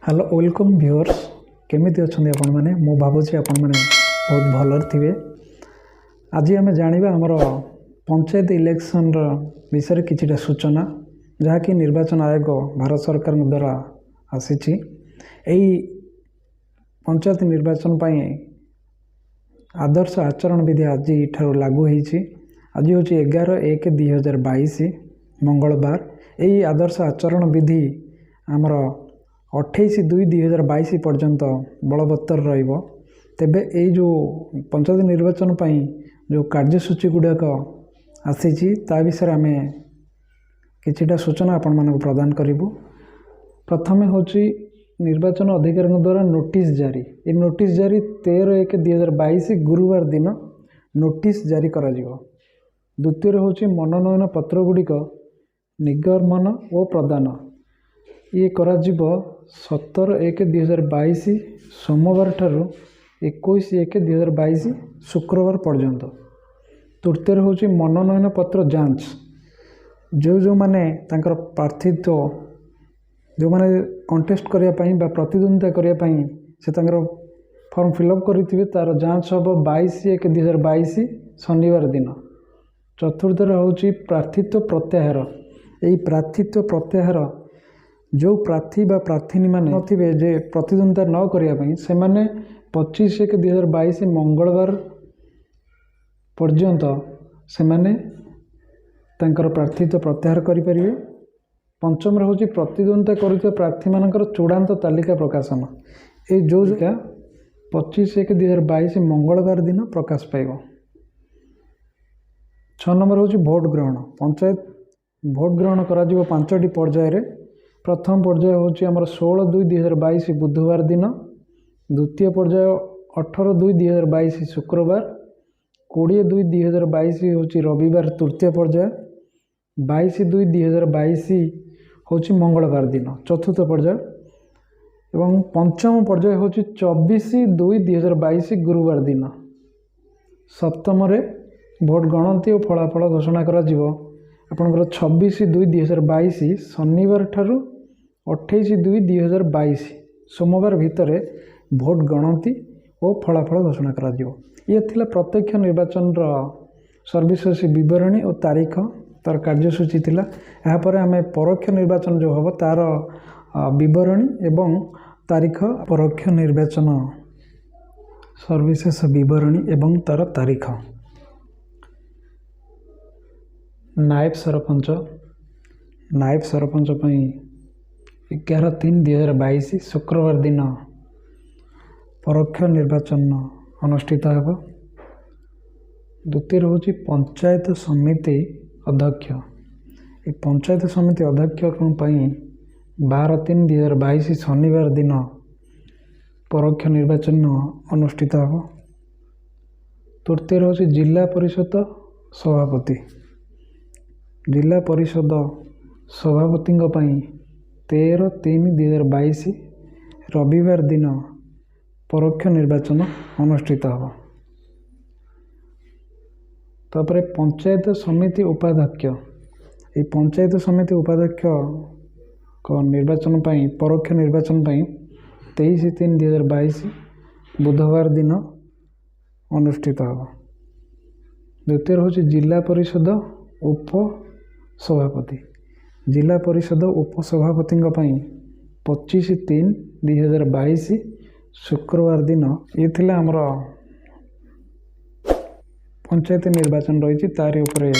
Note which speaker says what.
Speaker 1: Hello welcome viewers केमिति अछंदी आपण माने मो भाबुची आपण माने बहुत भलर थिबे। आज आम जानिबा हमर पंचायत इलेक्शन विषय किछिटा सूचना जहा कि निर्वाचन आयोग भारत सरकार द्वारा आसीची। एई पंचायत निर्वाचन पई आदर्श आचरण विधि आज ठारो लागू होईची। आज होची 11/1/2022 मंगलवार। एई आदर्श आचरण विधि आमर 28/2/2022 पर्यंत बलवत्तर रहिबो। तेबे एई जो पंचायत निर्वाचन पई जो कार्यसूची गुड़ाक आसीची ता विषय आम किछिटा सूचना आपण मानक प्रदान करिबु। प्रथमे होची निर्वाचन अधिकारी द्वारा नोटिस जारी। ए नोटिस जारी 13/1/2022 गुरुवार दिन नोटिस जारी करा जिवो। द्वितीय होची मनोनयन पत्र गुड़िक निगमन और प्रदान ये करा जिवो 17/1/2022 सोमवार ठारू 21/1/2022 शुक्रवार पर्यंत। तृतीय होची मनोनयन पत्र जांच जो माने तांकर प्रार्थित्व जो माने कंटेस्ट करिया पई बा प्रतिद्वंदिता करिया पई से तांकर फॉर्म फिलअप करिथिबे तार जांच हबो 22/1/2022 शनिवार दिन। चतुर्थ होची प्रार्थित्व प्रत्याहार। एई प्रार्थित्व प्रत्याहार जो प्रार्थी बा प्रार्थीनी माने नथिबे जे प्रतिद्वंदिता न करिया पई से माने 25/1/2022 मंगलवार पर्यंत से माने तांकर प्रार्थित्व प्रत्याहार करि परिबे। पंचम होची प्रतिद्वंदिता करित प्रार्थी मानकर चूड़ांत तालिका प्रकाशन। ए जो 25/1/2022 मंगलवार दिन प्रकाश पाइबो। 6 नंबर होची भोट ग्रहण। पंचायत भोट ग्रहण करा जिवो 5टी पर्याय रे। प्रथम पर्याय होची हमर 16/2/2022 बुधवार दिन। द्वितीय पर्याय 18/2/2022 शुक्रवार। 20/2/2022 होची रविवार तृतीय पर्याय। 22/2/2022 होची मंगलवार दिन चतुर्थ पर्याय। एवं पंचम पर्याय होची 24/2/2022 गुरुवार दिन। सप्तम रे भोट गणति और फलाफल घोषणा करा जिवो आपनकर 26/2/2022 शनिवार ठारू 28/2/2022 सोमवार भितर भोट गणति और फलाफल घोषणा करा जिवो। ये थिला प्रत्यक्ष निर्वाचन सर्विसेस विवरणी और तारीख तार कार्यसूची थिला। यहाँ पर आम परोक्ष निर्वाचन जो हम तार विवरणी एवं तारीख परोक्ष निर्वाचन सर्विसेस विवरणी एवं तार तारीख। नायब सरपंच पई 11/3/2022 शुक्रवार दिन परोक्ष निर्वाचन अनुष्ठित होगा। द्वितीय होची पंचायत समिति अध्यक्ष। ये पंचायत समिति अध्यक्ष पई 12/3/2022 शनिवार दिन परोक्ष निर्वाचन अनुष्ठित होगा। तृतीय होची जिला परिषद सभापति। जिला परिषद सभापति 13/3/2022 रविवार दिन परोक्ष निर्वाचन अनुष्ठित होगा। तापर पंचायत समिति उपाध्यक्ष। ये पंचायत समिति उपाध्यक्ष को निर्वाचन पई परोक्ष निर्वाचन पई 23/3/2022 बुधवार दिन अनुष्ठित होगा। द्वितीय होची जिला परिषद उप सभापति। जिला परिषद उपसभापति 25/3/2022 शुक्रवार दिन। ये थिला हमर पंचायत निर्वाचन रही तारी उपरे